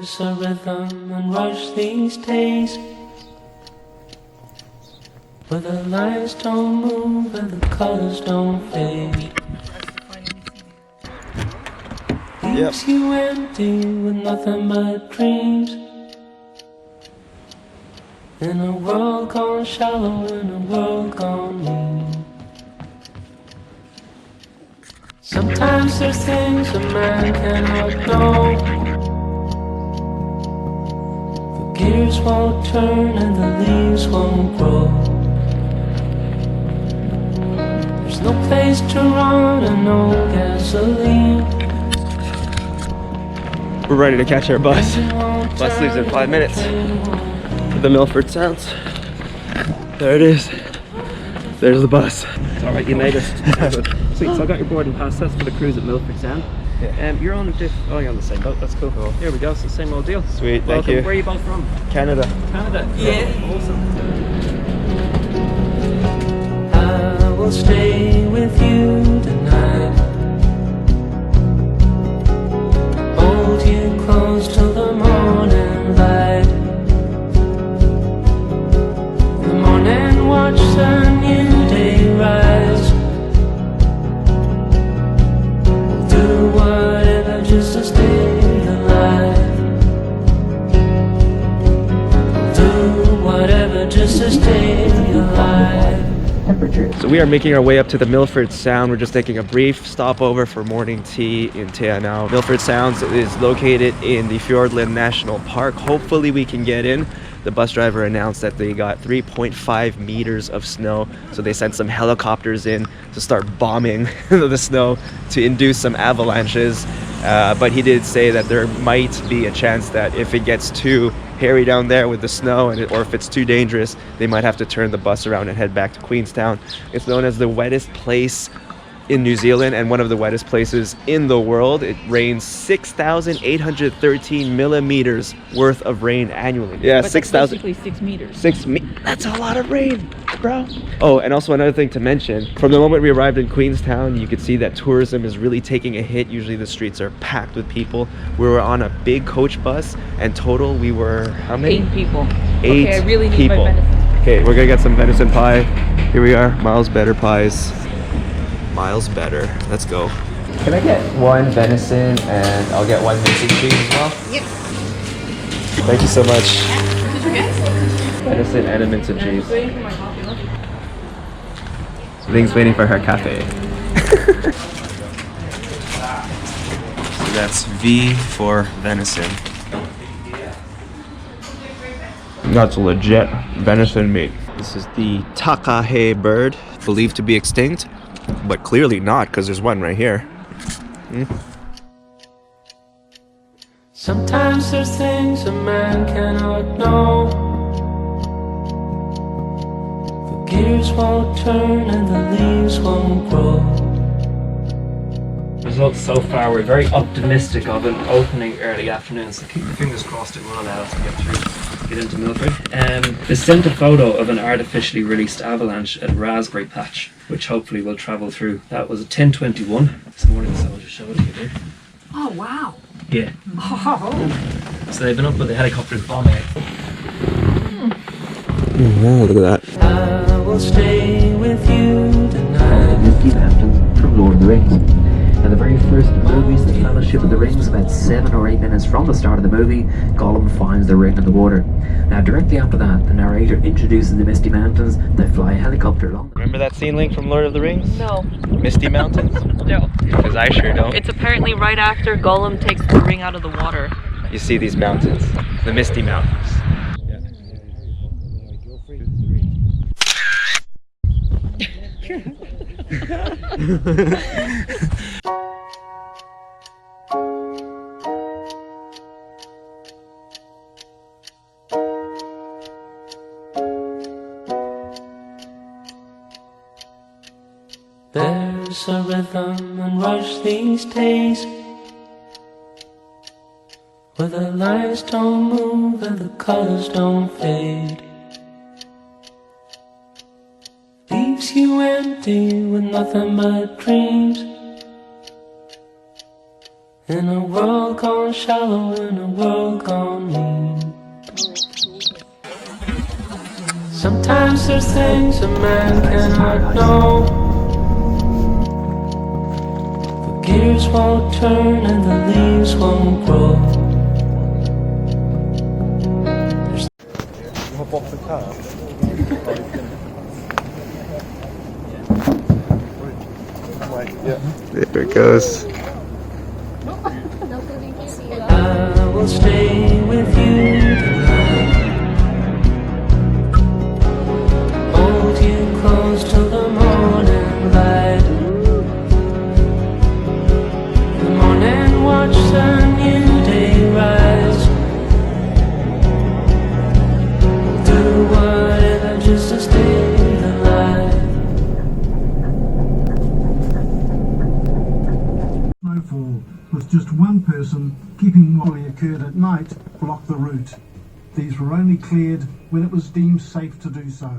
There's a rhythm and rush these days, where the lines don't move and the colors don't fade. Leaves you empty with nothing but dreams, in a world gone shallow, in a world gone mean. Sometimes there's things a man cannot know. The gears won't turn and the leaves won't grow. There's no place to run and no gasoline. We're ready to catch our bus. Bus leaves in 5 minutes. The Milford Sounds. There it is. There's the bus. It's alright, you made it. Sweet, so I got your boarding pass. That's for the cruise at Milford Sound. You're on oh, you're on the same boat. That's cool. Here we go. So same old deal. Sweet, Welcome. thank you. Where are you both from? Canada. Canada. Yeah. Awesome. I will stay with you tonight. Hold you close till the morning light. The morning watch the new day rise. We'll do whatever just to stay alive. We'll do whatever just to stay alive. So we are making our way up to the Milford Sound. We're just taking a brief stopover for morning tea in Te Anau. Milford Sounds is located in the Fiordland National Park. Hopefully we can get in. The bus driver announced that they got 3.5 meters of snow, so they sent some helicopters in to start bombing the snow to induce some avalanches. But he did say that there might be a chance that if it gets too hairy down there with the snow, or if it's too dangerous, they might have to turn the bus around and head back to Queenstown. It's known as the wettest place in New Zealand and one of the wettest places in the world. It rains 6,813 millimeters worth of rain annually. Yeah, 6,000. Basically 6 meters. That's a lot of rain, bro. Oh, and also another thing to mention, from the moment we arrived in Queenstown, you could see that tourism is really taking a hit. Usually the streets are packed with people. We were on a big coach bus, and total we were, how many? 8 people. 8 okay, I really need people. my venison. Okay, we're gonna get some venison pie. Here we are, Miles Better pies. Miles Better, let's go. Can I get one venison and I'll get one minced cheese as well? Yep. Thank you so much. Did you get? Venison and a minced cheese. I'm just waiting for my coffee. Look. Thing's waiting for her cafe. So that's V for venison. That's legit venison meat. This is the takahe bird, believed to be extinct, but clearly not, because there's one right here. Sometimes there's things a man cannot know. The gears won't turn and the leaves won't grow. Results so far, we're very optimistic of an opening early afternoon, so keep your fingers crossed it will allow us to get into Milford. They sent a photo of an artificially released avalanche at Raspberry Patch, which hopefully will travel through. That was at 10:21 this morning, so I'll just show it to you there. Oh, wow. Yeah. Oh. So they've been up with the helicopters bombing it. Wow, look at that. I will stay with you tonight. Misty Mountains from Lord of the Rings. Now the very first movies, The Fellowship of the Rings, about 7 or 8 minutes from the start of the movie, Gollum finds the ring in the water. Now directly after that, the narrator introduces the Misty Mountains. They fly a helicopter along. Remember that scene, Link, from Lord of the Rings? No. Misty Mountains? No. Because I sure don't. It's apparently right after Gollum takes the ring out of the water. You see these mountains, the Misty Mountains. There's a rhythm and rush these days, where the lines don't move and the colors don't fade. Leaves you empty with nothing but dreams, In a world gone shallow, in a world gone mean. Sometimes there's things a man cannot know. The gears won't turn and the leaves won't grow. There it goes. I will stay with you tonight. Hold you close till the morning light. In the morning, watch the new day rise. Do whatever just to stay alive. Snowfall, with just one person keeping what occurred at night block the route. These were only cleared when it was deemed safe to do so.